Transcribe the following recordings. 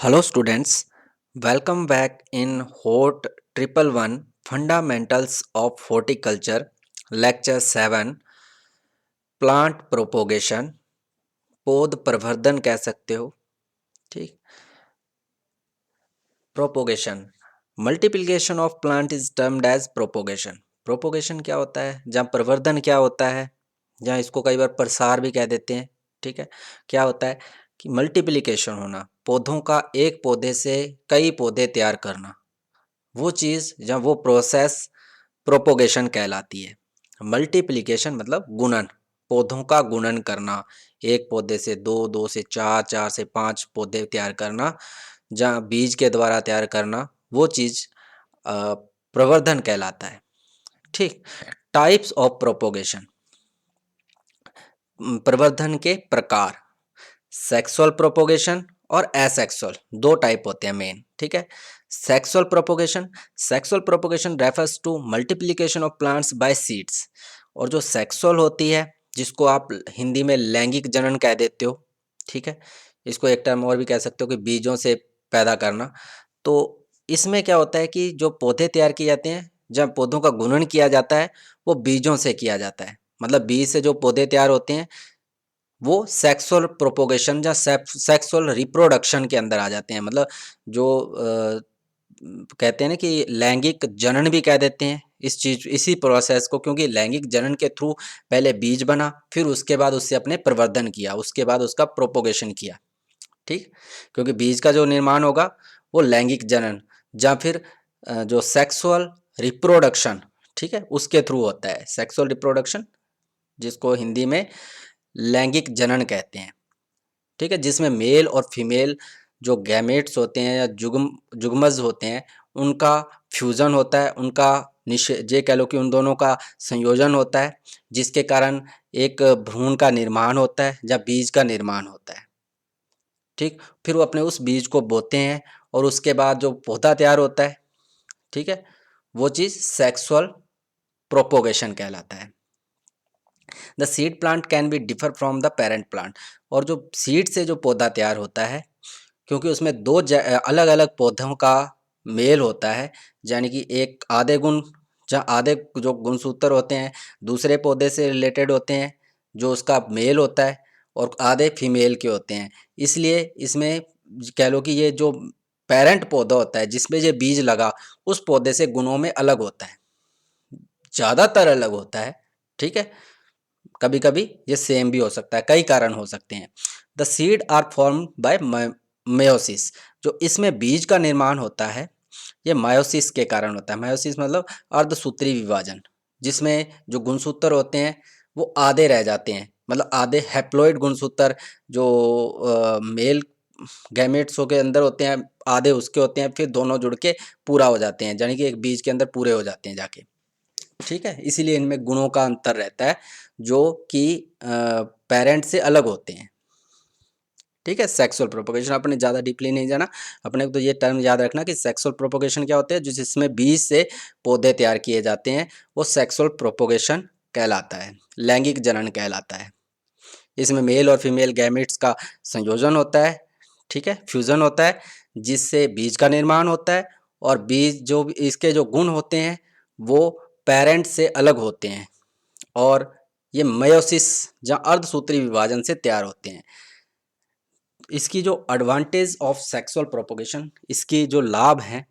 Hello students, welcome back in HOT 111 Fundamentals of Horticulture Lecture 7 Plant Propagation पौध प्रवर्धन कह सकते हो। ठीक, propagation multiplication of plant is termed as propagation. Propagation क्या होता है, जहाँ प्रवर्धन क्या होता है, जहाँ इसको कई बार प्रसार भी कह देते हैं। ठीक है, क्या होता है कि मल्टीप्लिकेशन होना, पौधों का एक पौधे से कई पौधे तैयार करना, वो चीज़ या वो प्रोसेस प्रोपोगेशन कहलाती है। मल्टीप्लिकेशन मतलब गुणन, पौधों का गुणन करना, एक पौधे से दो, दो से चार, चार से पाँच पौधे तैयार करना, जहाँ बीज के द्वारा तैयार करना, वो चीज़ प्रवर्धन कहलाता है। ठीक, टाइप्स ऑफ प्रोपोगेशन, प्रवर्धन के प्रकार, सेक्सुअल प्रोपोगेशन और एसेक्सुअल, दो टाइप होते हैं मेन। ठीक है, sexual propagation refers to multiplication of plants by seeds. और जो सेक्सुअल होती है, जिसको आप हिंदी में लैंगिक जनन कह देते हो। ठीक है, इसको एक टर्म और भी कह सकते हो कि बीजों से पैदा करना। तो इसमें क्या होता है कि जो पौधे तैयार किए जाते हैं, जब पौधों का गुणन किया जाता है, वो बीजों से किया जाता है। मतलब बीज से जो पौधे तैयार होते हैं वो सेक्सुअल प्रोपोगेशन या सेक्सुअल रिप्रोडक्शन के अंदर आ जाते हैं। मतलब जो कहते हैं ना कि लैंगिक जनन भी कह देते हैं इस चीज, इसी प्रोसेस को, क्योंकि लैंगिक जनन के थ्रू पहले बीज बना, फिर उसके बाद उससे अपने प्रवर्धन किया, उसके बाद उसका प्रोपोगेशन किया। ठीक, क्योंकि बीज का जो निर्माण होगा वो लैंगिक जनन या फिर जो सेक्सुअल रिप्रोडक्शन, ठीक है, उसके थ्रू होता है। सेक्सुअल रिप्रोडक्शन, जिसको हिंदी में लैंगिक जनन कहते हैं। ठीक है, जिसमें मेल और फीमेल जो गैमेट्स होते हैं या जुगमज होते हैं, उनका फ्यूजन होता है, उनका ये कह लो कि उन दोनों का संयोजन होता है, जिसके कारण एक भ्रूण का निर्माण होता है या बीज का निर्माण होता है। ठीक, फिर वो अपने उस बीज को बोते हैं और उसके बाद जो पौधा तैयार होता है, ठीक है, वो चीज़ सेक्सुअल प्रोपोगेशन कहलाता है। The seed plant can be differ from the parent plant. और जो सीड से जो पौधा तैयार होता है, क्योंकि उसमें दो अलग अलग पौधों का मेल होता है, यानी कि एक आधे गुण, जहाँ आधे जो गुणसूत्र होते हैं दूसरे पौधे से रिलेटेड होते हैं, जो उसका मेल होता है, और आधे फीमेल के होते हैं। इसलिए इसमें कह लो कि ये जो पेरेंट पौधा होता है जिसमें ये बीज लगा, उस पौधे से गुणों में अलग होता है, ज़्यादातर अलग होता है। ठीक है, कभी कभी ये सेम भी हो सकता है, कई कारण हो सकते हैं। The seed are form by meiosis. जो इसमें बीज का निर्माण होता है, ये मायोसिस के कारण होता है। मायोसिस मतलब अर्धसूत्री विभाजन, जिसमें जो गुणसूत्र होते हैं वो आधे रह जाते हैं, मतलब आधे हैप्लॉइड गुणसूत्र जो मेल गैमेट्स के अंदर होते हैं, आधे उसके होते हैं, फिर दोनों जुड़ के पूरा हो जाते हैं, यानी कि एक बीज के अंदर पूरे हो जाते हैं जाके। ठीक है, इसीलिए इनमें गुणों का अंतर रहता है, जो कि पेरेंट से अलग होते हैं। ठीक है, सेक्सुअल प्रोपोगेशन अपने ज़्यादा डीपली नहीं जाना, अपने को तो ये टर्म याद रखना कि सेक्सुअल प्रोपोगेशन क्या होते हैं, जिसमें बीज से पौधे तैयार किए जाते हैं, वो सेक्सुअल प्रोपोगेशन कहलाता है, लैंगिक जनन कहलाता है। इसमें मेल और फीमेल गैमेट्स का संयोजन होता है, ठीक है, फ्यूजन होता है, जिससे बीज का निर्माण होता है, और बीज जो इसके जो गुण होते हैं वो पेरेंट से अलग होते हैं, और ये मयोसिस या अर्धसूत्री विभाजन से तैयार होते हैं। इसकी जो एडवांटेज ऑफ सेक्सुअल प्रोपोगेशन, इसकी जो लाभ हैं,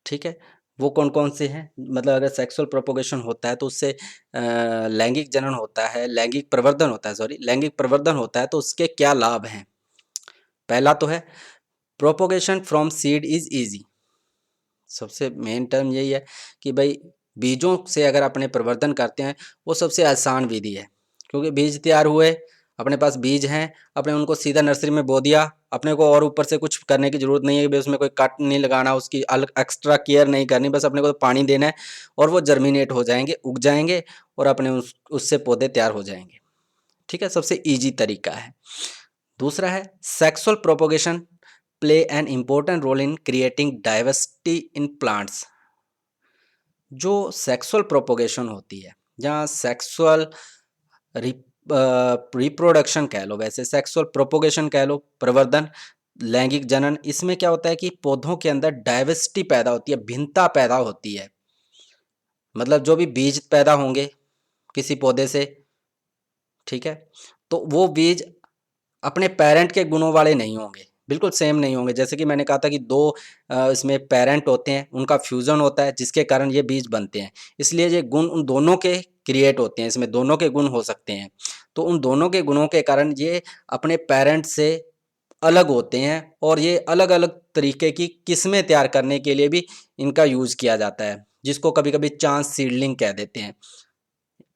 ठीक है, वो कौन कौन से हैं। मतलब अगर सेक्सुअल प्रोपोगेशन होता है तो उससे लैंगिक जनन होता है, लैंगिक प्रवर्धन होता है, सॉरी, लैंगिक प्रवर्धन होता है, तो उसके क्या लाभ हैं। पहला तो है propagation from seed is easy. सबसे मेन टर्म यही है कि भाई बीजों से अगर अपने प्रवर्धन करते हैं, वो सबसे आसान विधि है, क्योंकि बीज तैयार हुए, अपने पास बीज हैं, अपने उनको सीधा नर्सरी में बो दिया, अपने को और ऊपर से कुछ करने की ज़रूरत नहीं है कि भाई उसमें कोई कट नहीं लगाना, उसकी अलग एक्स्ट्रा केयर नहीं करनी, बस अपने को तो पानी देना है और वो जर्मिनेट हो जाएंगे, उग जाएंगे, और अपने उससे पौधे तैयार हो जाएंगे। ठीक है, सबसे ईजी तरीका है। दूसरा है sexual propagation play an important role in creating diversity in plants. जो सेक्सुअल प्रोपोगेशन होती है, जहाँ सेक्सुअल रिप्रोडक्शन कह लो, वैसे सेक्सुअल प्रोपोगेशन कह लो, प्रवर्धन, लैंगिक जनन, इसमें क्या होता है कि पौधों के अंदर डाइवर्सिटी पैदा होती है, भिन्नता पैदा होती है। मतलब जो भी बीज पैदा होंगे किसी पौधे से, ठीक है, तो वो बीज अपने पेरेंट के गुणों वाले नहीं होंगे, बिल्कुल सेम नहीं होंगे। जैसे कि मैंने कहा था कि दो इसमें पेरेंट होते हैं, उनका फ्यूजन होता है जिसके कारण ये बीज बनते हैं, इसलिए ये गुण उन दोनों के क्रिएट होते हैं, इसमें दोनों के गुण हो सकते हैं। तो उन दोनों के गुणों के कारण ये अपने पेरेंट से अलग होते हैं, और ये अलग अलग तरीके की किस्में तैयार करने के लिए भी इनका यूज किया जाता है, जिसको कभी कभी चांस सीडलिंग कह देते हैं।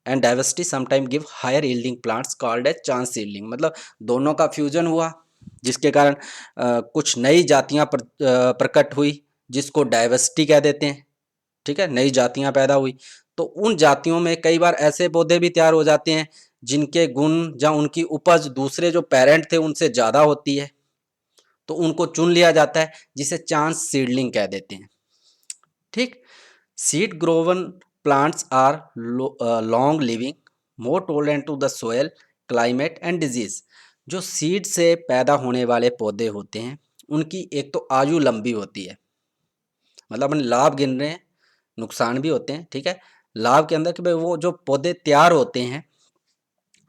And diversity sometime give higher yielding plants called as chance seedling. मतलब दोनों का फ्यूजन हुआ जिसके कारण कुछ नई जातियां प्रकट हुई, जिसको डाइवर्सिटी कह देते हैं, ठीक है, नई जातियां पैदा हुई। तो उन जातियों में कई बार ऐसे पौधे भी तैयार हो जाते हैं जिनके गुण या उनकी उपज दूसरे जो पेरेंट थे उनसे ज़्यादा होती है, तो उनको चुन लिया जाता है, जिसे चांस सीडलिंग कह देते हैं। ठीक। Seed grown plants are long living, more tolerant to the soil, climate and disease. जो सीड से पैदा होने वाले पौधे होते हैं उनकी एक तो आयु लंबी होती है, मतलब अपन लाभ गिन रहे हैं, नुकसान भी होते हैं, ठीक है। लाभ के अंदर कि भाई वो जो पौधे तैयार होते हैं,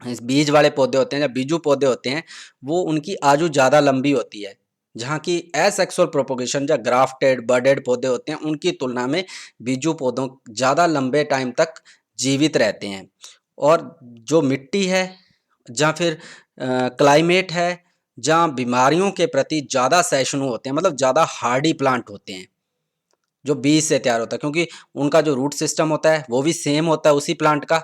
इस बीज वाले पौधे होते हैं या बीजू पौधे होते हैं, वो उनकी आयु ज़्यादा लंबी होती है, जहाँ की एसेक्सुअल प्रोपोगेशन या ग्राफ्टेड बर्डेड पौधे होते हैं उनकी तुलना में बीजू पौधों ज़्यादा लंबे टाइम तक जीवित रहते हैं। और जो मिट्टी है, या फिर क्लाइमेट है, जहाँ बीमारियों के प्रति ज़्यादा सहिष्णु होते हैं, मतलब ज़्यादा हार्डी प्लांट होते हैं जो बीज से तैयार होता है, क्योंकि उनका जो रूट सिस्टम होता है वो भी सेम होता है उसी प्लांट का,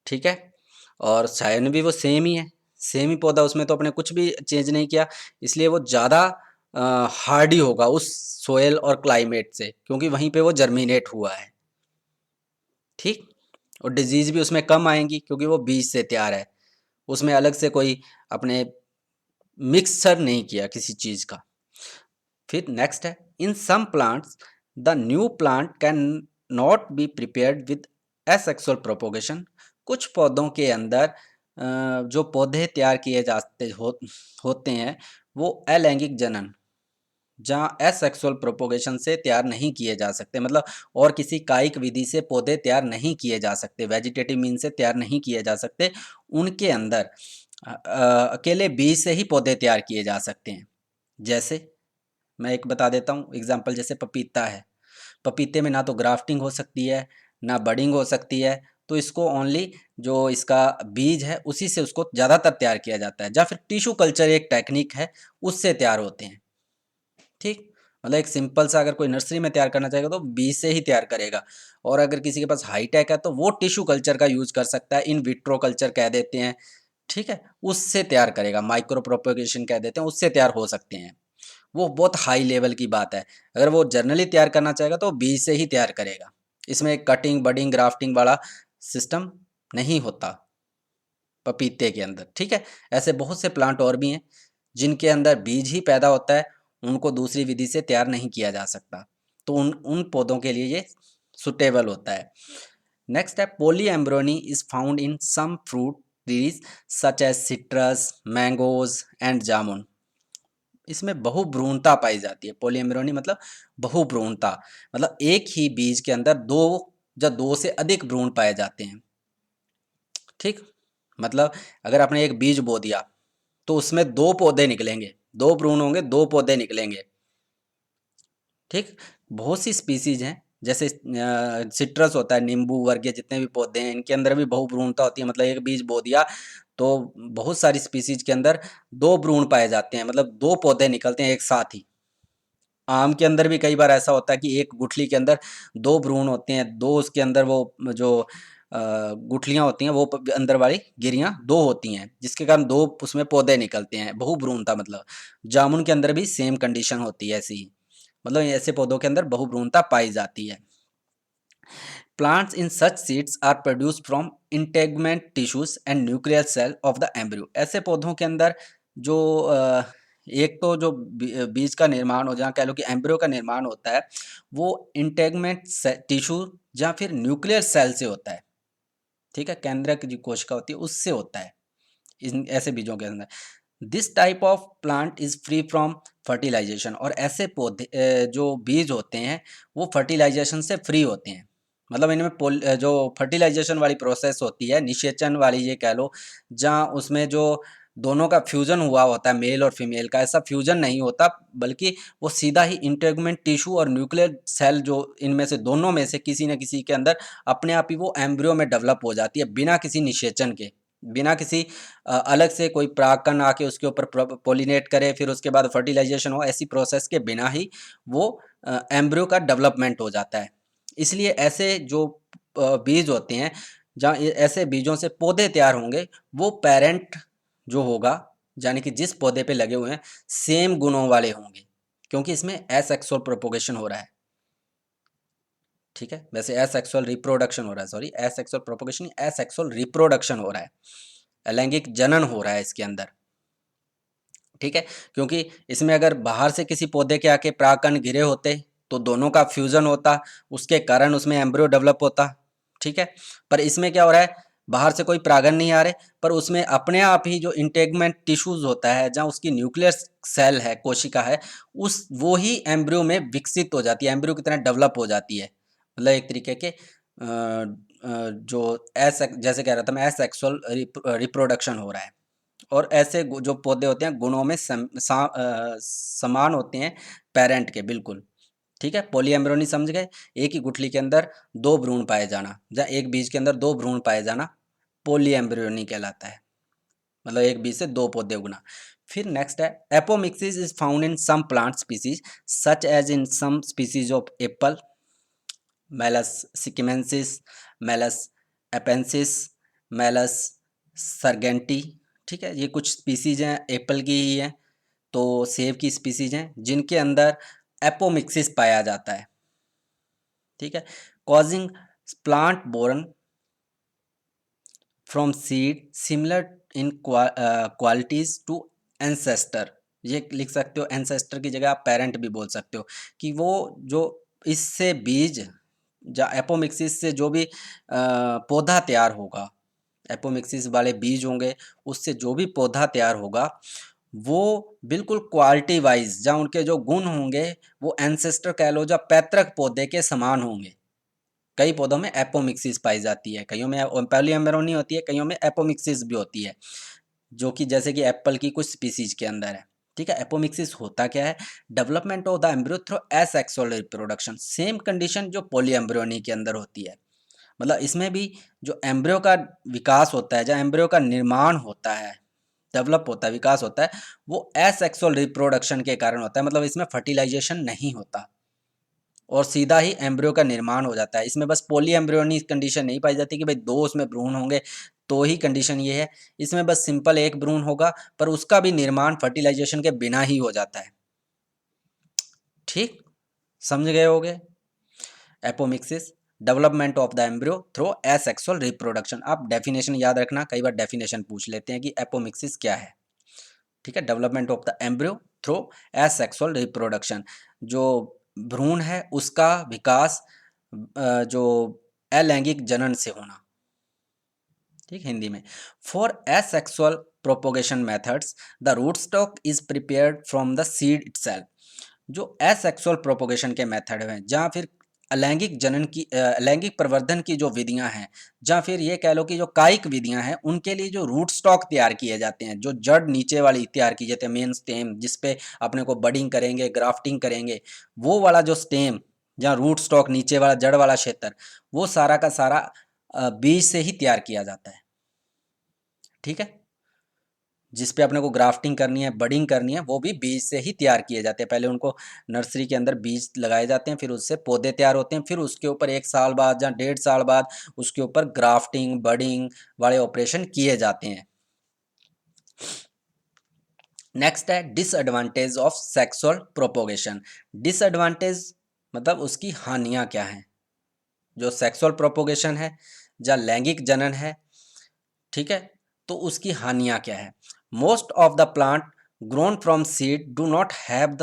ठीक है, और चयन भी वो सेम ही है, सेम ही पौधा, उसमें तो अपने कुछ भी चेंज नहीं किया, इसलिए वो ज़्यादा हार्डी होगा उस सोयल और क्लाइमेट से, क्योंकि वहीं पे वो जर्मिनेट हुआ है। ठीक। और डिजीज भी उसमें कम आएंगी क्योंकि वो बीज से तैयार है, उसमें अलग से कोई अपने मिक्सचर नहीं किया किसी चीज़ का। फिर नेक्स्ट है, in some plants the new plant can not be prepared with asexual propagation. कुछ पौधों के अंदर जो पौधे तैयार किए जाते होते हैं वो अलैंगिक जनन, जहाँ एसेक्सुअल प्रोपोगेशन से तैयार नहीं किए जा सकते, मतलब और किसी कायिक विधि से पौधे तैयार नहीं किए जा सकते, वेजिटेटिव मीन से तैयार नहीं किए जा सकते, उनके अंदर अकेले बीज से ही पौधे तैयार किए जा सकते हैं। जैसे मैं एक बता देता हूँ एग्जाम्पल, जैसे पपीता है, पपीते में ना तो ग्राफ्टिंग हो सकती है ना बडिंग हो सकती है, तो इसको ओनली जो इसका बीज है उसी से उसको ज़्यादातर तैयार किया जाता है, या फिर टिश्यू कल्चर एक टेक्निक है उससे तैयार होते हैं। ठीक। मतलब एक सिंपल सा अगर कोई नर्सरी में तैयार करना चाहेगा तो बीज से ही तैयार करेगा, और अगर किसी के पास हाईटेक है तो वो टिश्यू कल्चर का यूज कर सकता है, इन विट्रो कल्चर कह देते हैं, ठीक है, उससे तैयार करेगा, माइक्रो प्रोपोगेशन कह देते हैं, उससे तैयार हो सकते हैं। वो बहुत हाई लेवल की बात है। अगर वो जर्नली तैयार करना चाहेगा तो बीज से ही तैयार करेगा, इसमें कटिंग बडिंग ग्राफ्टिंग वाला सिस्टम नहीं होता पपीते के अंदर, ठीक है। ऐसे बहुत से प्लांट और भी हैं जिनके अंदर बीज ही पैदा होता है, उनको दूसरी विधि से तैयार नहीं किया जा सकता, तो उन उन पौधों के लिए ये सुटेबल होता है। नेक्स्ट है, poly embryony is found in some fruit trees such as citrus, mangoes and jamun. इसमें बहुभ्रूणता पाई जाती है, पोलीएम्ब्रियोनी मतलब बहुभ्रूणता, मतलब एक ही बीज के अंदर दो या दो से अधिक भ्रूण पाए जाते हैं। ठीक। मतलब अगर आपने एक बीज बो दिया तो उसमें दो पौधे निकलेंगे, दो भ्रूण होंगे, दो पौधे निकलेंगे। ठीक। बहुत सी स्पीसीज हैं, जैसे सिट्रस होता है, नींबू वर्गीय जितने भी पौधे हैं इनके अंदर भी बहुभ्रूणता होती है, मतलब एक बीज बो दिया तो बहुत सारी स्पीसीज के अंदर दो भ्रूण पाए जाते हैं, मतलब दो पौधे निकलते हैं एक साथ ही। आम के अंदर भी कई बार ऐसा होता है कि एक गुठली के अंदर दो भ्रूण होते हैं, दो उसके अंदर वो जो गुठलियां होती हैं वो अंदर वाली गिरियां दो होती हैं, जिसके कारण दो उसमें पौधे निकलते हैं, बहुभ्रूणता। मतलब जामुन के अंदर भी सेम कंडीशन होती है ऐसी ही, मतलब ऐसे पौधों के अंदर बहुभ्रूणता पाई जाती है। Plants in such seeds are produce from integument tissues and nuclear cell of the embryo. ऐसे पौधों के अंदर जो एक तो जो बीज का निर्माण हो, जहाँ कह लो कि एम्ब्रियो का निर्माण होता है, वो इंटेगमेंट टिश्यू या फिर न्यूक्लियर सेल से होता है, ठीक है, केंद्रक जो कोशिका होती है उससे होता है इन ऐसे बीजों के अंदर। This type of plant is free from fertilization, और ऐसे पौधे जो बीज होते हैं वो फर्टिलाइजेशन से फ्री होते हैं। मतलब इनमें जो फर्टिलाइजेशन वाली प्रोसेस होती है, निषेचन वाली ये कह लो, जहाँ उसमें जो दोनों का फ्यूजन हुआ होता है, मेल और फीमेल का, ऐसा फ्यूजन नहीं होता, बल्कि वो सीधा ही इंटेगुमेंट टिश्यू और न्यूक्लियर सेल, जो इनमें से दोनों में से किसी न किसी के अंदर अपने आप ही वो एम्ब्रियो में डेवलप हो जाती है, बिना किसी निषेचन के, बिना किसी अलग से कोई परागकण आके उसके ऊपर पोलिनेट करे, फिर उसके बाद फर्टिलाइजेशन हो, ऐसी प्रोसेस के बिना ही वो एम्ब्रियो का डेवलपमेंट हो जाता है। इसलिए ऐसे जो बीज होते हैं, जहाँ ऐसे बीजों से पौधे तैयार होंगे, वो पेरेंट जो होगा, यानी कि जिस पौधे पे लगे हुए हैं, सेम गुणों वाले होंगे, क्योंकि इसमें एसेक्सुअल प्रोपोगेशन हो रहा है। ठीक है, वैसे एसेक्सुअल रिप्रोडक्शन हो रहा है, sorry, asexual propagation, asexual reproduction हो रहा है, अलैंगिक जनन हो रहा है इसके अंदर। ठीक है, क्योंकि इसमें अगर बाहर से किसी पौधे के आके परागकण घिरे होते तो दोनों का फ्यूजन होता, उसके कारण उसमें एम्ब्रियो डेवलप होता। ठीक है, पर इसमें क्या हो रहा है, बाहर से कोई परागण नहीं आ रहे, पर उसमें अपने आप ही जो इंटेगमेंट टिश्यूज होता है, जहाँ उसकी न्यूक्लियर सेल है, कोशिका है, उस वो ही एम्ब्रियो में विकसित हो जाती है, एम्ब्रियो की तरह डेवलप हो जाती है। मतलब एक तरीके के जो एस जैसे कह रहा था मैं, एसेक्सुअल रिप्रोडक्शन हो रहा है। और ऐसे जो पौधे होते हैं गुणों में समान होते हैं पेरेंट के, बिल्कुल। ठीक है, पॉलीएम्ब्रियोनी समझ गए, एक ही गुठली के अंदर दो भ्रूण पाए जाना, या एक बीज के अंदर दो भ्रूण पाए जाना पॉलीएम्ब्रियोनी कहलाता है, मतलब एक बीज से दो पौधे उगना। फिर नेक्स्ट है, apomixis is found in some plant species such as in some species of apple, Malus sikkimensis, Malus hupehensis, Malus sargentii. ठीक है, ये कुछ स्पीसीज हैं, एप्पल की ही हैं, तो सेब की स्पीसीज हैं जिनके अंदर एपोमिक्सिस पाया जाता है। ठीक है, causing plant born from seed similar in qualities to ancestor. ये लिख सकते हो, एंसेस्टर की जगह आप पेरेंट भी बोल सकते हो, कि वो जो इससे बीज, या एपोमिक्सिस से जो भी पौधा तैयार होगा, एपोमिक्सिस वाले बीज होंगे, उससे जो भी पौधा तैयार होगा, वो बिल्कुल क्वालिटी वाइज, जहाँ उनके जो गुण होंगे वो एंसेस्टर कह लो, या पैतृक पौधे के समान होंगे। कई पौधों में एपोमिक्सिस पाई जाती है, कईयों में पॉलीएम्ब्रियोनी होती है, कईयों में एपोमिक्सिस भी होती है, जो कि जैसे कि एप्पल की कुछ स्पीसीज के अंदर है। ठीक है, एपोमिक्सिस होता क्या है, development of the embryo through asexual reproduction, same condition जो पॉलीएम्ब्रियोनी के अंदर होती है। मतलब इसमें भी जो एम्ब्रियो का विकास होता है, जहाँ एम्ब्रियो का निर्माण होता है, डेवलप होता है, विकास होता है, वो एसेक्सुअल रिप्रोडक्शन के कारण होता है। मतलब इसमें फर्टिलाइजेशन नहीं होता और सीधा ही एम्ब्रियो का निर्माण हो जाता है। इसमें बस पॉली एम्ब्रियोनी कंडीशन नहीं पाई जाती कि भाई दो उसमें भ्रूण होंगे तो ही कंडीशन ये है। इसमें बस सिंपल एक भ्रूण होगा, पर उसका भी निर्माण फर्टिलाइजेशन के बिना ही हो जाता है। ठीक, समझ गए होगे। Apomixis, development of the embryo through asexual reproduction. आप डेफिनेशन याद रखना, कई बार डेफिनेशन पूछ लेते हैं कि एपोमिक्सिस क्या है। ठीक है, development of the embryo through asexual reproduction, जो भ्रूण है उसका विकास जो अलैंगिक जनन से होना। ठीक, हिंदी में, for asexual propagation methods the root stock is prepared from the seed itself. जो एसेक्सुअल प्रोपोगेशन के मेथड हैं, जहाँ फिर अलैंगिक जनन की अलैंगिक प्रवर्धन की जो विधियां हैं, जहाँ फिर ये कह लो कि जो कायिक विधियां हैं, उनके लिए जो रूट स्टॉक तैयार किए जाते हैं, जो जड़ नीचे वाली तैयार की जाती है, मेन स्टेम, जिसपे अपने को बडिंग करेंगे, ग्राफ्टिंग करेंगे, वो वाला जो स्टेम, जहाँ रूट स्टॉक नीचे वाला जड़ वाला क्षेत्र, वो सारा का सारा बीज से ही तैयार किया जाता है। ठीक है, जिस पे अपने को ग्राफ्टिंग करनी है, बडिंग करनी है, वो भी बीज से ही तैयार किए जाते हैं। पहले उनको नर्सरी के अंदर बीज लगाए जाते हैं, फिर उससे पौधे तैयार होते हैं, फिर उसके ऊपर 1 साल बाद या 1.5 साल बाद उसके ऊपर ग्राफ्टिंग, बडिंग वाले ऑपरेशन किए जाते हैं। नेक्स्ट है disadvantage of sexual propagation. Disadvantage मतलब उसकी हानियां क्या हैं। जो सेक्सुअल प्रोपोगेशन है या लैंगिक जनन है, ठीक है, तो उसकी हानियां क्या है। Most of the plant grown from seed do not have the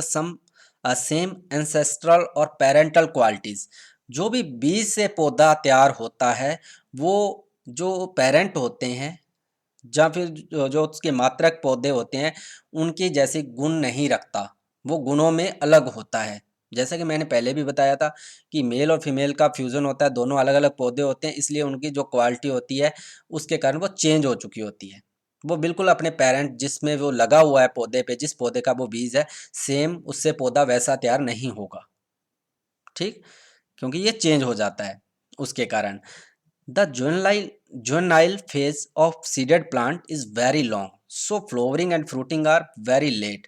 same ancestral और पेरेंटल क्वालिटीज। जो भी बीज से पौधा तैयार होता है, वो जो पेरेंट होते हैं, या फिर जो उसके मात्रक पौधे होते हैं उनकी जैसी गुण नहीं रखता, वो गुणों में अलग होता है। जैसा कि मैंने पहले भी बताया था कि मेल और फीमेल का फ्यूज़न होता है, दोनों अलग अलग पौधे होते हैं, इसलिए उनकी जो क्वालिटी होती है उसके कारण वो चेंज हो चुकी होती है। वो बिल्कुल अपने पेरेंट जिसमें वो लगा हुआ है पौधे पे, जिस पौधे का वो बीज है, सेम उससे पौधा वैसा तैयार नहीं होगा, ठीक, क्योंकि ये चेंज हो जाता है उसके कारण। The juvenile phase of seeded plant is very long, so flowering and fruiting are very late।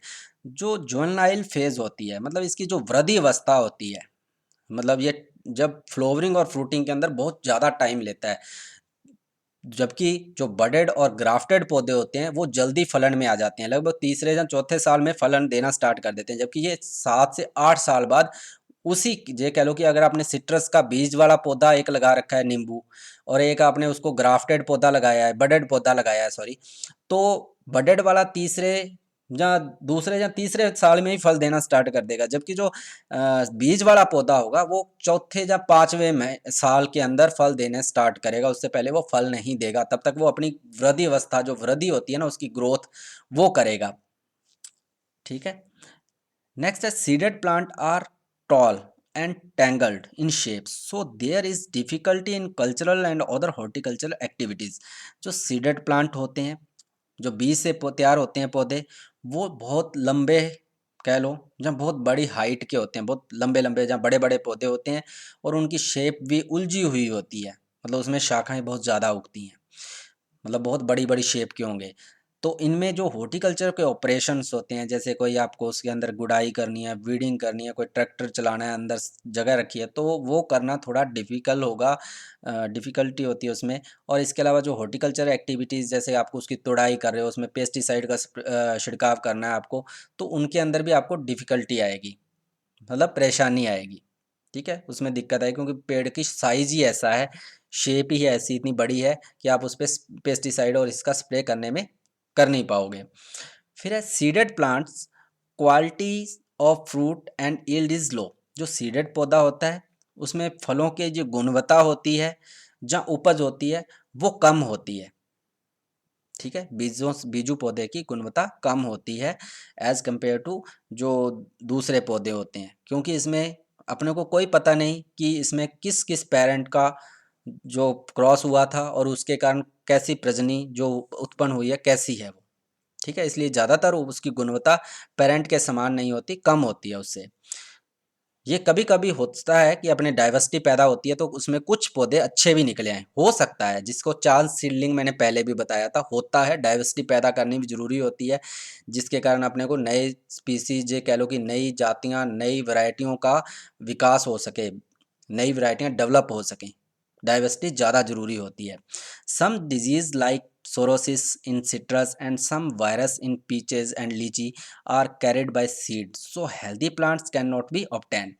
जो juvenile phase होती है मतलब इसकी जो वृद्धि अवस्था होती है, मतलब ये जब फ्लोवरिंग और फ्रूटिंग के अंदर बहुत ज़्यादा टाइम लेता है, जबकि जो बडेड और ग्राफ्टेड पौधे होते हैं वो जल्दी फलन में आ जाते हैं, लगभग तीसरे या चौथे साल में फलन देना स्टार्ट कर देते हैं, जबकि ये 7 से 8 साल बाद उसी ये कह लो कि अगर आपने सिट्रस का बीज वाला पौधा एक लगा रखा है नींबू, और एक आपने उसको ग्राफ्टेड पौधा लगाया है, बडेड पौधा लगाया है सॉरी, तो बडेड वाला तीसरे या दूसरे या तीसरे साल में ही फल देना स्टार्ट कर देगा, जबकि जो बीज वाला पौधा होगा वो चौथे या पांचवें में साल के अंदर फल देने स्टार्ट करेगा, उससे पहले वो फल नहीं देगा, तब तक वो अपनी वृद्धि अवस्था जो वृद्धि होती है ना उसकी ग्रोथ वो करेगा, ठीक है। नेक्स्ट है seeded plant are tall and tangled in shapes, so there is difficulty in cultural and other horticultural activities. जो सीडेड प्लांट होते हैं, जो बीज से तैयार होते हैं पौधे, वो बहुत लंबे कह लो, जहाँ बहुत बड़ी हाइट के होते हैं, बहुत लंबे लंबे जहाँ बड़े बड़े पौधे होते हैं, और उनकी शेप भी उलझी हुई होती है, मतलब उसमें शाखाएं बहुत ज़्यादा उगती हैं, मतलब बहुत बड़ी बड़ी शेप के होंगे। तो इनमें जो हॉर्टिकल्चर के ऑपरेशंस होते हैं, जैसे कोई आपको उसके अंदर गुड़ाई करनी है, वीडिंग करनी है, कोई ट्रैक्टर चलाना है, अंदर जगह रखी है, तो वो करना थोड़ा डिफ़िकल्ट होगा, डिफ़िकल्टी होती है उसमें। और इसके अलावा जो हॉर्टिकल्चर एक्टिविटीज़, जैसे आपको उसकी तुड़ाई कर रहे हो, उसमें पेस्टिसाइड का छिड़काव करना है आपको, तो उनके अंदर भी आपको डिफ़िकल्टी आएगी, मतलब परेशानी आएगी, ठीक है, उसमें दिक्कत आई, क्योंकि पेड़ की साइज ही ऐसा है, शेप ही ऐसी इतनी बड़ी है कि आप उस पर पेस्टिसाइड और इसका स्प्रे करने में कर नहीं पाओगे। फिर है seeded plants, quality of fruit and yield is low. जो सीडेड पौधा होता है उसमें फलों की जो गुणवत्ता होती है, जहाँ उपज होती है, वो कम होती है, ठीक है, बीजू पौधे की गुणवत्ता कम होती है एज कंपेयर टू जो दूसरे पौधे होते हैं, क्योंकि इसमें अपने को कोई पता नहीं कि इसमें किस किस पेरेंट का जो क्रॉस हुआ था और उसके कारण कैसी प्रजनी जो उत्पन्न हुई है कैसी है वो, ठीक है, इसलिए ज़्यादातर उसकी गुणवत्ता पेरेंट के समान नहीं होती, कम होती है उससे। ये कभी-कभी होता है कि अपने डाइवर्सिटी पैदा होती है तो उसमें कुछ पौधे अच्छे भी निकले आएँ, हो सकता है, जिसको चांस सीडलिंग मैंने पहले भी बताया था, होता है, डाइवर्सिटी पैदा करनी भी ज़रूरी होती है, जिसके कारण अपने को नए स्पीशीज़ ये कह लो कि नई जातियाँ, नई वैरायटियों का विकास हो सके, नई वैरायटियाँ डेवलप हो सकें, डाइवर्सिटी ज़्यादा ज़रूरी होती है। Some diseases like psorosis in citrus and some virus in peaches and litchi are carried by seed, so healthy plants can not बी ऑब्टेन।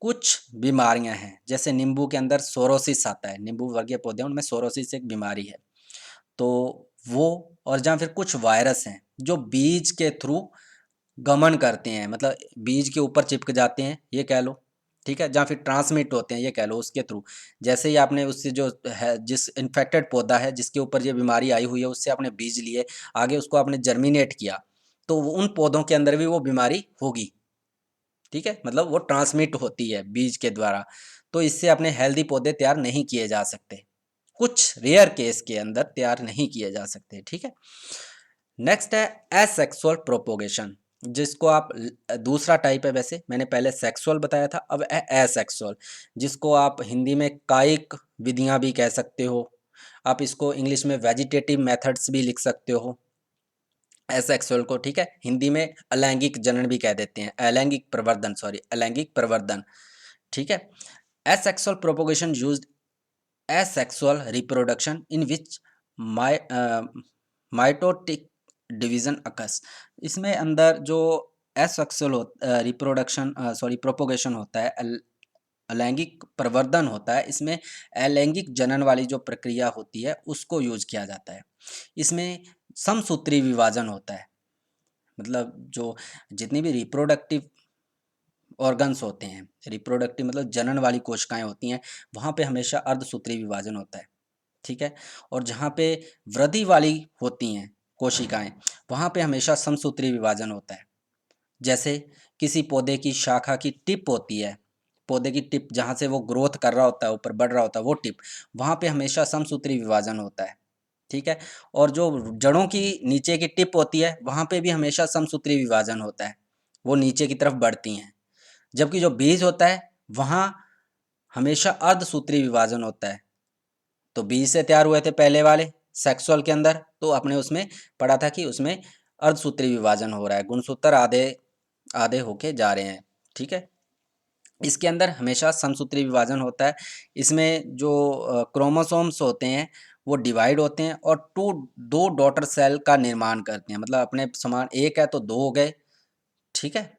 कुछ बीमारियां हैं, जैसे नींबू के अंदर सोरोसिस आता है, नींबू वर्गीय पौधे हैं उनमें सोरोसिस एक बीमारी है, तो वो, और जहाँ फिर कुछ वायरस हैं जो बीज के थ्रू गमन करते हैं, मतलब बीज के ऊपर चिपक जाते हैं ये कह लो, ठीक है, जहाँ फिर ट्रांसमिट होते हैं ये कह लो उसके थ्रू। जैसे ही आपने उससे जो है जिस इन्फेक्टेड पौधा है जिसके ऊपर ये बीमारी आई हुई है उससे आपने बीज लिए, आगे उसको आपने जर्मिनेट किया, तो उन पौधों के अंदर भी वो बीमारी होगी, ठीक है, मतलब वो ट्रांसमिट होती है बीज के द्वारा, तो इससे अपने हेल्दी पौधे तैयार नहीं किए जा सकते, कुछ रेयर केस के अंदर तैयार नहीं किए जा सकते, ठीक है। नेक्स्ट है एसेक्सुअल प्रोपोगेशन, जिसको आप दूसरा टाइप है, वैसे मैंने पहले सेक्सुअल बताया था, अब है एसेक्सुअल, जिसको आप हिंदी में कायिक विधियां भी कह सकते हो, आप इसको इंग्लिश में वेजिटेटिव मेथड्स भी लिख सकते हो एसेक्सुअल को, ठीक है, हिंदी में अलैंगिक जनन भी कह देते हैं, अलैंगिक प्रवर्धन, सॉरी अलैंगिक प्रवर्धन, ठीक है। Asexual propagation used asexual reproduction in which my mitotic division occurs, इसमें अंदर जो एसेक्सुअल रिप्रोडक्शन सॉरी प्रोपोगेशन होता है, अलैंगिक प्रवर्धन होता है, इसमें अलैंगिक जनन वाली जो प्रक्रिया होती है उसको यूज किया जाता है। इसमें समसूत्री विभाजन होता है, मतलब जो जितनी भी रिप्रोडक्टिव ऑर्गन्स होते हैं, रिप्रोडक्टिव मतलब जनन वाली कोशिकाएं होती हैं, वहाँ पे हमेशा अर्धसूत्री विभाजन होता है, ठीक है। और जहाँ पे वृद्धि वाली होती हैं कोशिकाएं, वहाँ पे हमेशा समसूत्री विभाजन होता है। जैसे किसी पौधे की शाखा की टिप होती है, पौधे की टिप जहाँ से वो ग्रोथ कर रहा होता है, ऊपर बढ़ रहा होता है, वो टिप, वहाँ पे हमेशा समसूत्री विभाजन होता है। ठीक है। और जो जड़ों की नीचे की टिप होती है, वहाँ पे भी हमेशा समसूत्री विभाजन होता है, वो नीचे की तरफ बढ़ती हैं। जबकि जो बीज होता है, वहाँ हमेशा अर्धसूत्री विभाजन होता है। तो बीज से तैयार हुए थे पहले वाले सेक्सुअल के अंदर, तो अपने उसमें पढ़ा था कि उसमें अर्धसूत्री विभाजन हो रहा है, गुणसूत्र आधे आधे होके जा रहे हैं। ठीक है। इसके अंदर हमेशा समसूत्री विभाजन होता है। इसमें जो क्रोमोसोम्स होते हैं वो डिवाइड होते हैं और दो डॉटर सेल का निर्माण करते हैं, मतलब अपने समान एक है तो दो हो गए। ठीक है।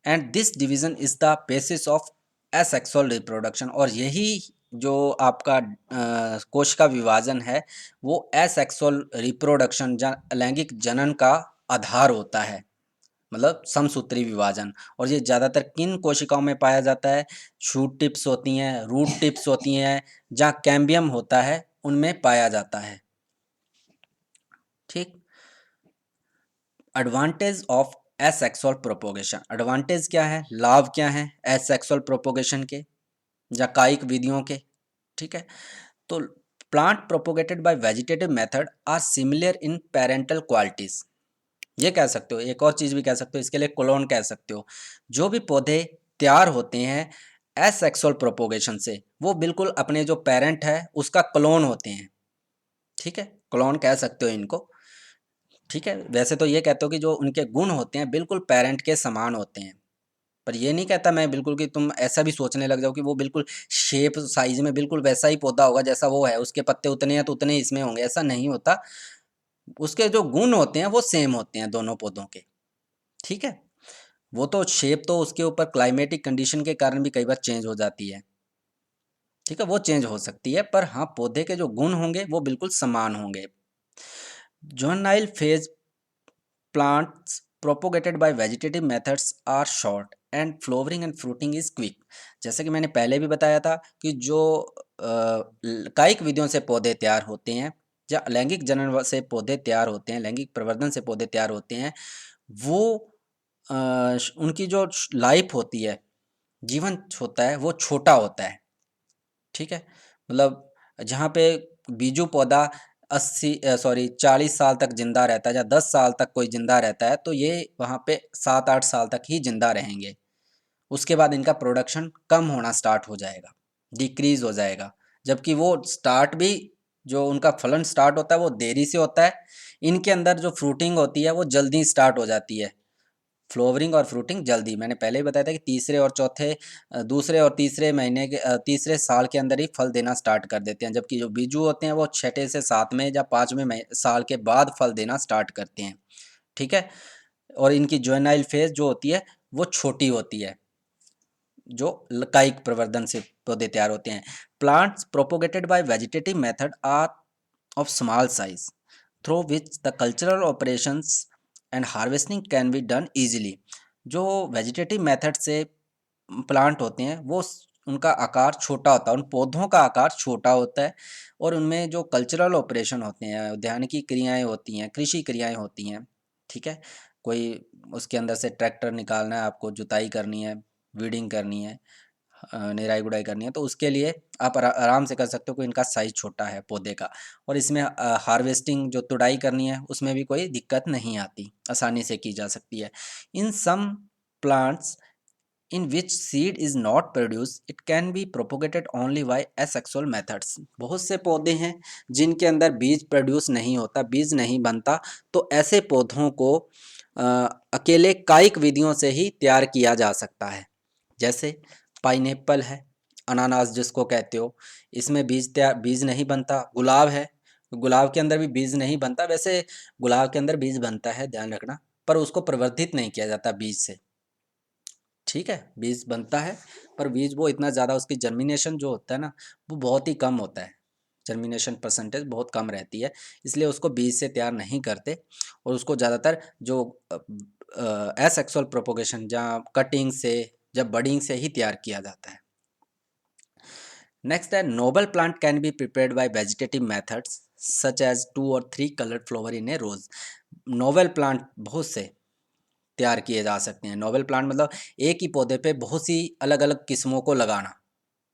And this division is the basis of asexual reproduction, और यही जो आपका कोश का विभाजन है वो एसेक्सुअल रिप्रोडक्शन लैंगिक जनन का आधार होता है, मतलब समसूत्री विभाजन। और ये ज़्यादातर किन कोशिकाओं में पाया जाता है? शूट टिप्स होती हैं, रूट टिप्स होती हैं, जहाँ कैम्बियम होता है उनमें पाया जाता है। ठीक। Advantage of asexual propagation, advantage क्या है, लाभ क्या है एसेक्सुअल प्रोपोगेशन के या कायिक विधियों के? ठीक है। तो plant propagated by vegetative method are similar in parental qualities, ये कह सकते हो। एक और चीज़ भी कह सकते हो, इसके लिए क्लोन कह सकते हो। जो भी पौधे तैयार होते हैं एसेक्सुअल प्रोपोगेशन से, वो बिल्कुल अपने जो पेरेंट है उसका क्लोन होते हैं। ठीक है, क्लोन कह सकते हो इनको। ठीक है। वैसे तो ये कहते हो कि जो उनके गुण होते हैं बिल्कुल पेरेंट के समान होते हैं, पर ये नहीं कहता मैं बिल्कुल कि तुम ऐसा भी सोचने लग जाओ कि वो बिल्कुल शेप साइज में बिल्कुल वैसा ही पौधा होगा जैसा वो है, उसके पत्ते उतने हैं तो उतने इसमें होंगे, ऐसा नहीं होता। उसके जो गुण होते हैं वो सेम होते हैं दोनों पौधों के। ठीक है। वो तो शेप तो उसके ऊपर क्लाइमेटिक कंडीशन के कारण भी कई बार चेंज हो जाती है। ठीक है, वो चेंज हो सकती है, पर हाँ पौधे के जो गुण होंगे वो बिल्कुल समान होंगे। Juvenile phase plants propagated by vegetative methods are short and flowering and fruiting is quick. जैसे कि मैंने पहले भी बताया था कि जो कायिक विधियों से पौधे तैयार होते हैं या लैंगिक जनन से पौधे तैयार होते हैं, लैंगिक प्रवर्धन से पौधे तैयार होते हैं, वो उनकी जो लाइफ होती है, जीवन होता है, वो छोटा होता है। ठीक है। मतलब जहाँ पे बीजू पौधा 40 साल तक जिंदा रहता है या 10 साल तक कोई जिंदा रहता है, तो ये वहाँ पे 7-8 साल तक ही जिंदा रहेंगे। उसके बाद इनका प्रोडक्शन कम होना स्टार्ट हो जाएगा, डिक्रीज हो जाएगा। जबकि वो स्टार्ट भी, जो उनका फलन स्टार्ट होता है वो देरी से होता है। इनके अंदर जो फ्रूटिंग होती है वो जल्दी स्टार्ट हो जाती है, फ्लोवरिंग और फ्रूटिंग जल्दी। मैंने पहले ही बताया था कि दूसरे और तीसरे महीने के तीसरे साल के अंदर ही फल देना स्टार्ट कर देते हैं, जबकि जो बीजू होते हैं वो छठे से सातवें या पाँचवें साल के बाद फल देना स्टार्ट करते हैं। ठीक है। और इनकी जुवेनाइल फेज जो होती है वो छोटी होती है, जो कायिक प्रवर्धन से पौधे तैयार होते हैं। Plants propagated by vegetative method are of small size through which the cultural operations and harvesting can be done easily. जो वेजिटेटिव मेथड से प्लांट होते हैं वो उनका आकार छोटा होता है, उन पौधों का आकार छोटा होता है, और उनमें जो कल्चरल ऑपरेशन होते हैं, उद्यानिकी क्रियाएं होती हैं, कृषि क्रियाएं होती हैं। ठीक है। कोई उसके अंदर से ट्रैक्टर निकालना है, आपको जुताई करनी है, वीडिंग करनी है, निराई गुड़ाई करनी है, तो उसके लिए आप आराम से कर सकते हो कि इनका साइज छोटा है पौधे का। और इसमें हार्वेस्टिंग जो तुड़ाई करनी है उसमें भी कोई दिक्कत नहीं आती, आसानी से की जा सकती है। In some plants in which seed is not produced it can be propagated only by asexual methods। बहुत से पौधे हैं जिनके अंदर बीज प्रोड्यूस नहीं होता, बीज नहीं बनता, तो ऐसे पौधों को अकेले कायिक विधियों से ही तैयार किया जा सकता है। जैसे पाइनएप्पल है, अनानास जिसको कहते हो, इसमें बीज नहीं बनता। गुलाब है, गुलाब के अंदर भी बीज नहीं बनता। वैसे गुलाब के अंदर बीज बनता है, ध्यान रखना, पर उसको प्रवर्धित नहीं किया जाता बीज से। ठीक है, बीज बनता है, पर बीज वो इतना ज़्यादा, उसकी जर्मिनेशन जो होता है ना वो बहुत ही कम होता है, जर्मिनेशन परसेंटेज बहुत कम रहती है, इसलिए उसको बीज से तैयार नहीं करते। और उसको ज़्यादातर जो एसेक्सुअल प्रोपोगेशन, जहाँ कटिंग से, जब बडिंग से ही तैयार किया जाता है। नेक्स्ट है noble plant can be prepared by vegetative methods such as 2 और 3 coloured flower in a rose. Noble plant बहुत से तैयार किए जा सकते हैं। नोबल प्लांट मतलब एक ही पौधे पे बहुत सी अलग अलग किस्मों को लगाना,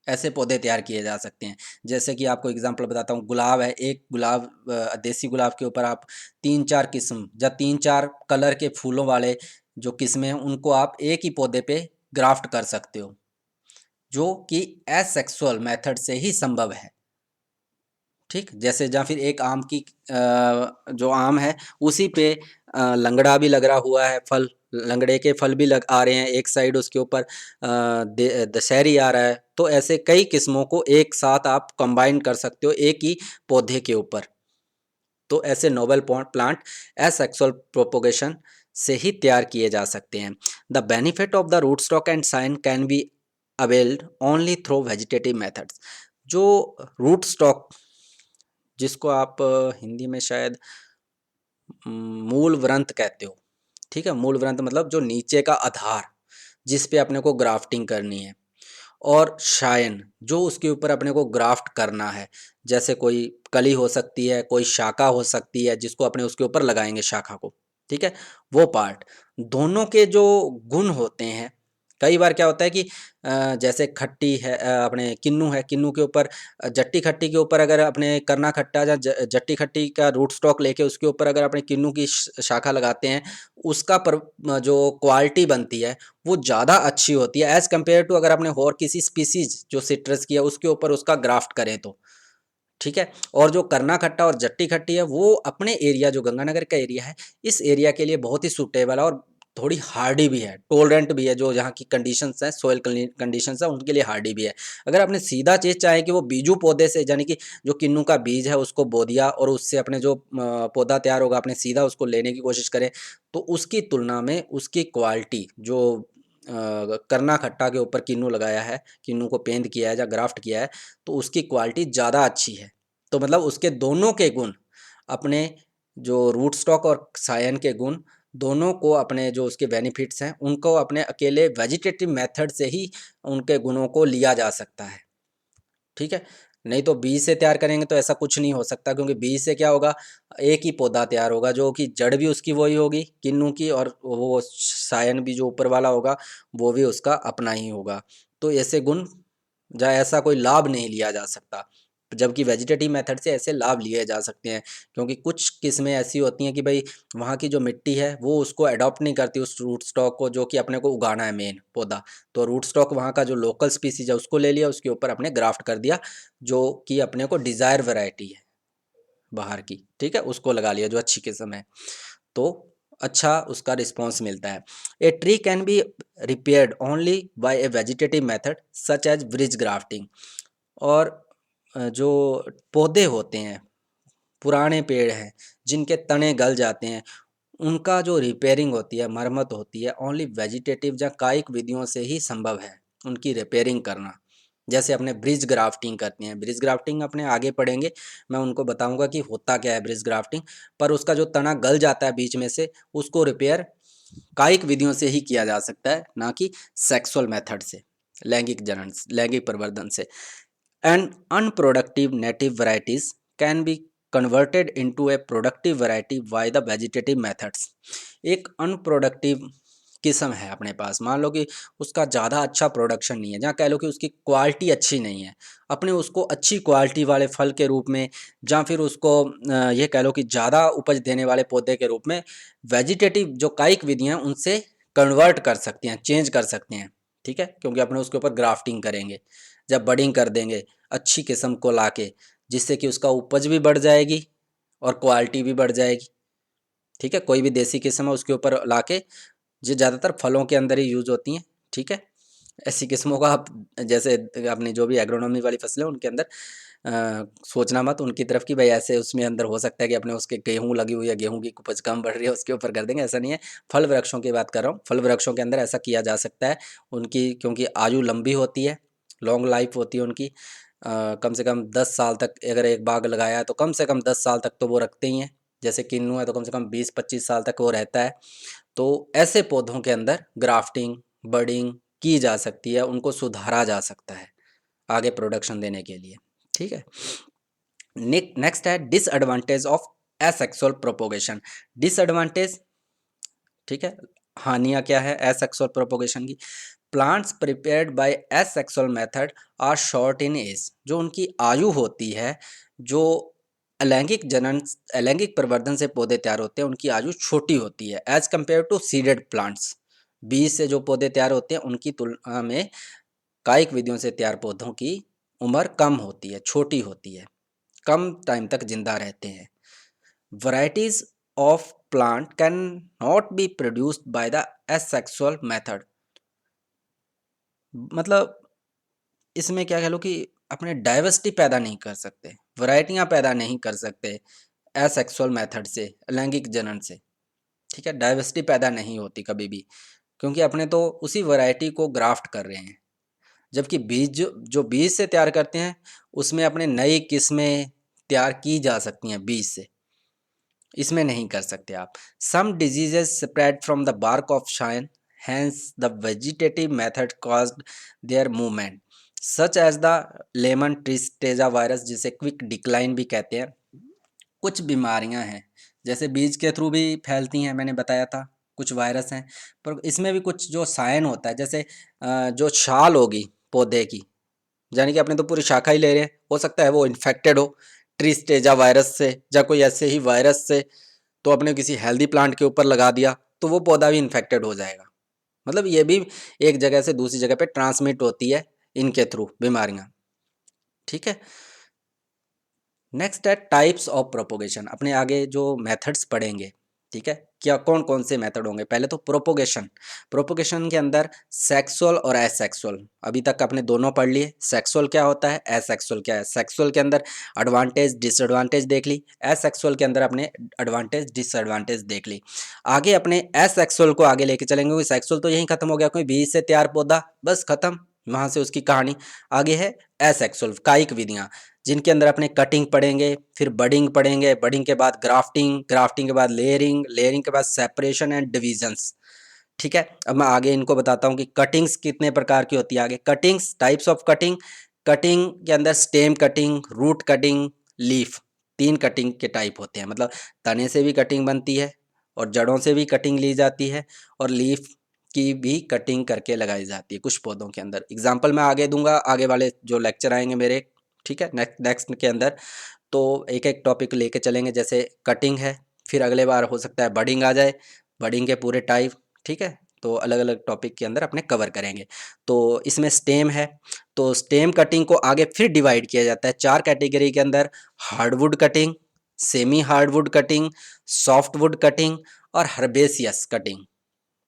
ऐसे पौधे तैयार किए जा सकते हैं। जैसे कि आपको एग्जांपल बताता हूँ, गुलाब है, एक गुलाब देसी गुलाब के ऊपर आप 3-4 किस्म या 3-4 कलर के फूलों वाले जो किस्में हैं उनको आप एक ही पौधे पे ग्राफ्ट कर सकते हो, जो कि एसेक्सुअल मेथड से ही संभव है। ठीक, जैसे या फिर एक आम की जो आम है उसी पे लंगड़ा भी लग रहा हुआ है, फल लंगड़े के फल भी लग आ रहे हैं, एक साइड उसके ऊपर दशहरी आ रहा है। तो ऐसे कई किस्मों को एक साथ आप कंबाइन कर सकते हो एक ही पौधे के ऊपर। तो ऐसे नोबल प्लांट एसेक्सुअल प्रोपोगेशन से ही तैयार किए जा सकते हैं। The benefit of the root stock and scion can be availed only through vegetative methods. जो रूट स्टॉक, जिसको आप हिंदी में शायद मूल व्रंत कहते हो, ठीक है, मूल व्रंत मतलब जो नीचे का आधार जिस पे अपने को ग्राफ्टिंग करनी है, और शायन जो उसके ऊपर अपने को ग्राफ्ट करना है, जैसे कोई कली हो सकती है, कोई शाखा हो सकती है जिसको अपने उसके ऊपर लगाएंगे शाखा को, ठीक है, वो पार्ट, दोनों के जो गुण होते हैं। कई बार क्या होता है कि जैसे खट्टी है, अपने किन्नू है, किन्नू के ऊपर जट्टी खट्टी के ऊपर अगर अपने करना खट्टा या जट्टी खट्टी का रूट स्टॉक लेके उसके ऊपर अगर अपने किन्नू की शाखा लगाते हैं, उसका जो क्वालिटी बनती है वो ज़्यादा अच्छी होती है एज़ कम्पेयर टू अगर आपने और किसी स्पीसीज जो सिट्रस की है उसके ऊपर उसका ग्राफ्ट करें तो। ठीक है, और जो करना खट्टा और जट्टी खट्टी है वो अपने एरिया, जो गंगानगर का एरिया है, इस एरिया के लिए बहुत ही सूटेबल है और थोड़ी हार्डी भी है, टोलरेंट भी है। जो यहाँ की कंडीशंस हैं, सॉइल कंडीशंस हैं, उनके लिए हार्डी भी है। अगर आपने सीधा चीज़ चाहे कि वो बीजू पौधे से, यानी कि जो किन्नू का बीज है उसको बो दिया और उससे अपने जो पौधा तैयार होगा, आपने सीधा उसको लेने की कोशिश करें, तो उसकी तुलना में उसकी क्वालिटी जो करना खट्टा के ऊपर किन्नू लगाया है, किन्नू को पेंद किया है या ग्राफ्ट किया है, तो उसकी क्वालिटी ज़्यादा अच्छी है। तो मतलब उसके दोनों के गुण, अपने जो रूट स्टॉक और सायन के गुण, दोनों को अपने जो उसके बेनिफिट्स हैं उनको अपने अकेले वेजिटेटिव मेथड से ही उनके गुणों को लिया जा सकता है। ठीक है, नहीं तो बीज से तैयार करेंगे तो ऐसा कुछ नहीं हो सकता, क्योंकि बीज से क्या होगा, एक ही पौधा तैयार होगा जो कि जड़ भी उसकी वही होगी किन्नू की, और वो सायन भी जो ऊपर वाला होगा वो भी उसका अपना ही होगा। तो ऐसे गुण या ऐसा कोई लाभ नहीं लिया जा सकता, जबकि वेजिटेटिव मेथड से ऐसे लाभ लिए जा सकते हैं। क्योंकि कुछ किस्में ऐसी होती हैं कि भाई वहाँ की जो मिट्टी है वो उसको अडॉप्ट नहीं करती उस रूट स्टॉक को, जो कि अपने को उगाना है मेन पौधा। तो रूट स्टॉक वहाँ का जो लोकल स्पीसीज है उसको ले लिया, उसके ऊपर अपने ग्राफ्ट कर दिया, जो कि अपने को डिज़ायर वैरायटी है बाहर की, ठीक है, उसको लगा लिया जो अच्छी किस्म है, तो अच्छा उसका रिस्पॉन्स मिलता है। A tree can be repaired only by a vegetative method such as bridge grafting. और जो पौधे होते हैं, पुराने पेड़ हैं जिनके तने गल जाते हैं, उनका जो रिपेयरिंग होती है, मरम्मत होती है, ओनली वेजिटेटिव या कायिक विधियों से ही संभव है उनकी रिपेयरिंग करना। जैसे अपने ब्रिज ग्राफ्टिंग करते हैं, ब्रिज ग्राफ्टिंग अपने आगे पढ़ेंगे, मैं उनको बताऊंगा कि होता क्या है ब्रिज ग्राफ्टिंग। पर उसका जो तना गल जाता है बीच में से, उसको रिपेयर कायिक विधियों से ही किया जा सकता है, ना कि सेक्सुअल मेथड से, लैंगिक जनन, लैंगिक प्रवर्धन से। And unproductive native varieties can be converted into A productive variety by the vegetative methods. एक अनप्रोडक्टिव किस्म है अपने पास, मान लो कि उसका ज़्यादा अच्छा प्रोडक्शन नहीं है, जहाँ कह लो कि उसकी क्वालिटी अच्छी नहीं है, अपने उसको अच्छी क्वालिटी वाले फल के रूप में, या फिर उसको ये कह लो कि ज़्यादा उपज देने वाले पौधे के रूप में वेजिटेटिव जो कायिक विधियाँ उनसे कन्वर्ट कर सकते हैं, चेंज कर सकते हैं। ठीक है, क्योंकि अपने उसके ऊपर ग्राफ्टिंग करेंगे, जब बडिंग कर देंगे अच्छी किस्म को लाके, जिससे कि उसका उपज भी बढ़ जाएगी और क्वालिटी भी बढ़ जाएगी। ठीक है, कोई भी देसी किस्म है उसके ऊपर लाके, जो ज़्यादातर फलों के अंदर ही यूज़ होती हैं। ठीक है, ऐसी किस्मों का आप, जैसे अपनी जो भी एग्रोनॉमी वाली फसलें उनके अंदर सोचना मत उनकी तरफ कि भाई ऐसे उसमें अंदर हो सकता है कि अपने उसके गेहूँ लगी हुई है, गेहूँ की उपज कम बढ़ रही है उसके ऊपर कर देंगे, ऐसा नहीं है। फल वृक्षों की बात कर रहा हूँ, फल वृक्षों के अंदर ऐसा किया जा सकता है। उनकी क्योंकि आयु लंबी होती है, लॉन्ग लाइफ होती है उनकी, कम से कम 10 साल तक, अगर एक बाग लगाया है तो कम से कम 10 साल तक तो वो रखते ही हैं। जैसे किन्नू है तो कम से कम 20-25 साल तक वो रहता है। तो ऐसे पौधों के अंदर ग्राफ्टिंग, बडिंग की जा सकती है, उनको सुधारा जा सकता है आगे प्रोडक्शन देने के लिए, ठीक है। नेक्स्ट है disadvantage of asexual propagation. Disadvantage, ठीक है, हानियां क्या है एसेक्सुअल प्रोपोगेशन की। Plants prepared by asexual method are short in age. जो उनकी आयु होती है, जो अलैंगिक प्रवर्धन से पौधे तैयार होते हैं, उनकी आयु छोटी होती है as compare to seeded plants. बीज से जो पौधे तैयार होते हैं उनकी तुलना में कायिक विधियों से तैयार पौधों की उम्र कम होती है, छोटी होती है, कम टाइम तक जिंदा रहते हैं। Varieties of plant cannot be produced by the asexual method। मतलब इसमें क्या कह लो कि अपने डाइवर्सिटी पैदा नहीं कर सकते, वैरायटियां पैदा नहीं कर सकते एसेक्सुअल मेथड से, लैंगिक जनन से, ठीक है। डाइवर्सिटी पैदा नहीं होती कभी भी, क्योंकि अपने तो उसी वैरायटी को ग्राफ्ट कर रहे हैं। जबकि बीज जो बीज से तैयार करते हैं उसमें अपने नई किस्में तैयार की जा सकती हैं बीज से, इसमें नहीं कर सकते आप। Some diseases spread from the bark of shine, hence the vegetative method caused their movement, such as the lemon tristeza virus, जिसे क्विक डिक्लाइन भी कहते हैं। कुछ बीमारियां हैं जैसे बीज के थ्रू भी फैलती हैं, मैंने बताया था कुछ वायरस हैं, पर इसमें भी कुछ जो साइन होता है, जैसे जो छाल होगी पौधे की, यानी कि अपने तो पूरी शाखा ही ले रहे हैं, हो सकता है वो इन्फेक्टेड हो ट्रिस्टेजा वायरस से या कोई ऐसे ही वायरस से, तो अपने किसी हेल्दी प्लांट के ऊपर लगा दिया तो वो पौधा भी इन्फेक्टेड हो जाएगा। मतलब ये भी एक जगह से दूसरी जगह पे ट्रांसमिट होती है इनके थ्रू बीमारियां, ठीक है। नेक्स्ट है टाइप्स ऑफ प्रोपोगेशन। अपने आगे जो मेथड्स पढ़ेंगे, ठीक है, क्या कौन कौन से मेथड होंगे। पहले तो प्रोपोगेशन। प्रोपोगेशन के अंदर सेक्सुअल और एसेक्सुअल, अभी तक आपने दोनों पढ़ लिए। सेक्सुअल क्या होता है, एसेक्सुअल क्या है। सेक्सुअल के अंदर एडवांटेज डिसएडवांटेज देख ली, एसेक्सुअल के अंदर अपने एडवांटेज डिसएडवांटेज देख ली। आगे अपने एसेक्सुअल को आगे लेके चलेंगे, क्योंकि सेक्सुअल तो यहीं खत्म हो गया, कोई बीज से तैयार पौधा बस खत्म, वहां से उसकी कहानी। आगे है एसेक्सुअल, कायिक विधियां, जिनके अंदर अपने कटिंग पढ़ेंगे, फिर बडिंग पढ़ेंगे, बडिंग के बाद ग्राफ्टिंग, ग्राफ्टिंग के बाद लेयरिंग, लेयरिंग के बाद सेपरेशन एंड डिविजन्स, ठीक है। अब मैं आगे इनको बताता हूँ कि कटिंग्स कितने प्रकार की होती है। आगे cuttings, types of cutting. Cutting के अंदर stem cutting, root cutting, leaf, तीन कटिंग के टाइप होते हैं। मतलब तने से भी कटिंग बनती है और जड़ों से भी कटिंग ली जाती है और लीफ की भी कटिंग करके लगाई जाती है कुछ पौधों के अंदर। एग्जाम्पल मैं आगे दूंगा, आगे वाले जो लेक्चर आएंगे मेरे, ठीक है, नेक्स्ट के अंदर, तो एक एक टॉपिक लेके चलेंगे। जैसे कटिंग है, फिर अगले बार हो सकता है बडिंग आ जाए, बडिंग के पूरे टाइप, ठीक है। तो अलग अलग टॉपिक के अंदर अपने कवर करेंगे। तो इसमें स्टेम है, तो स्टेम कटिंग को आगे फिर डिवाइड किया जाता है चार कैटेगरी के अंदर। Hardwood cutting, semi hardwood cutting, softwood cutting और हर्बेसियस कटिंग,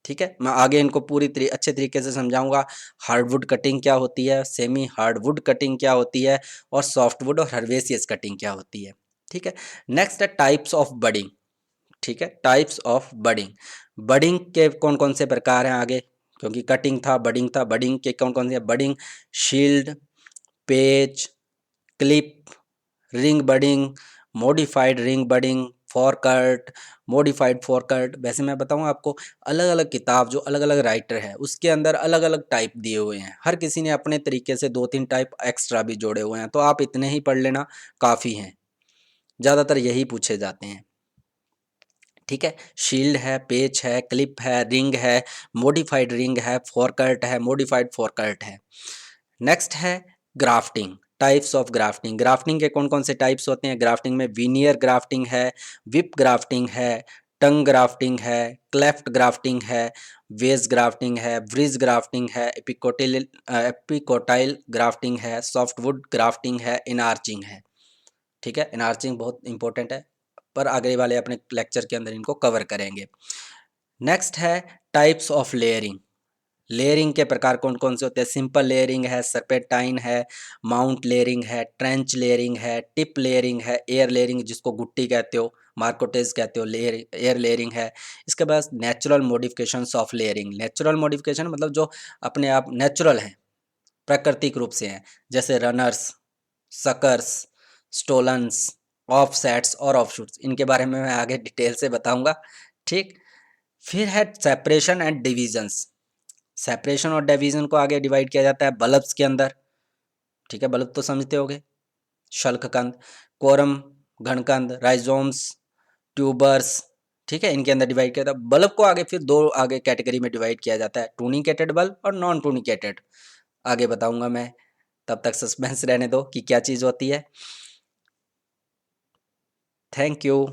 ठीक है। मैं आगे इनको अच्छे तरीके से समझाऊंगा। हार्डवुड कटिंग क्या होती है, सेमी हार्डवुड कटिंग क्या होती है, और सॉफ्टवुड और हर्बेसियस कटिंग क्या होती है, ठीक है। नेक्स्ट है टाइप्स ऑफ बडिंग, ठीक है, टाइप्स ऑफ बडिंग। बडिंग के कौन कौन से प्रकार हैं आगे, क्योंकि कटिंग था बडिंग था, बडिंग के कौन कौन से। Budding shield, patch, clip, ring budding, modified ring budding, Forkert, modified Forkert. वैसे मैं बताऊं आपको, अलग अलग किताब जो अलग अलग राइटर है उसके अंदर अलग अलग टाइप दिए हुए हैं, हर किसी ने अपने तरीके से दो तीन टाइप एक्स्ट्रा भी जोड़े हुए हैं, तो आप इतने ही पढ़ लेना काफ़ी हैं, ज़्यादातर यही पूछे जाते हैं, ठीक है। शील्ड है, पेच है, क्लिप है, रिंग है, मॉडिफाइड रिंग है, फॉरकट है, मॉडिफाइड फॉरकट है। नेक्स्ट है grafting, types of grafting. Grafting के कौन कौन से टाइप्स होते हैं। ग्राफ्टिंग में वीनियर ग्राफ्टिंग है, विप ग्राफ्टिंग है, टंग ग्राफ्टिंग है, क्लेफ्ट ग्राफ्टिंग है, वेज ग्राफ्टिंग है, ब्रिज ग्राफ्टिंग है, एपिकोटाइल ग्राफ्टिंग है, सॉफ्टवुड ग्राफ्टिंग है, इनार्चिंग है, ठीक है। इनार्चिंग बहुत इंपॉर्टेंट है, पर आगे वाले अपने लेक्चर के अंदर इनको कवर करेंगे। नेक्स्ट है टाइप्स ऑफ लेयरिंग। लेयरिंग के प्रकार कौन कौन से होते हैं। सिंपल लेयरिंग है, सर्पेंटाइन है, माउंट लेयरिंग है, ट्रेंच लेयरिंग है, टिप लेयरिंग है, एयर लेयरिंग जिसको गुट्टी कहते हो, मार्कोटेज कहते हो, लेयर एयर लेयरिंग है। इसके बाद natural modifications of layering. Natural modification मतलब जो अपने आप नेचुरल हैं, प्राकृतिक रूप से हैं, जैसे रनर्स, सकर्स, स्टोलन्स, ऑफसेट्स और ऑफशूट्स। इनके बारे में मैं आगे डिटेल से बताऊंगा, ठीक। फिर है सेपरेशन एंड डिविजन्स। सेपरेशन और डिवीजन को आगे डिवाइड किया जाता है बल्ब्स के अंदर, ठीक है, बल्ब तो समझते होगे। शल्ककंद, कोरम, घनकंद, राइजोम्स, ट्यूबर्स, ठीक है, इनके अंदर डिवाइड किया था। बल्ब को आगे फिर दो आगे कैटेगरी में डिवाइड किया जाता है, टूनिकेटेड बल्ब और नॉन टूनिकेटेड। आगे बताऊंगा मैं, तब तक सस्पेंस रहने दो कि क्या चीज़ होती है। Thank you.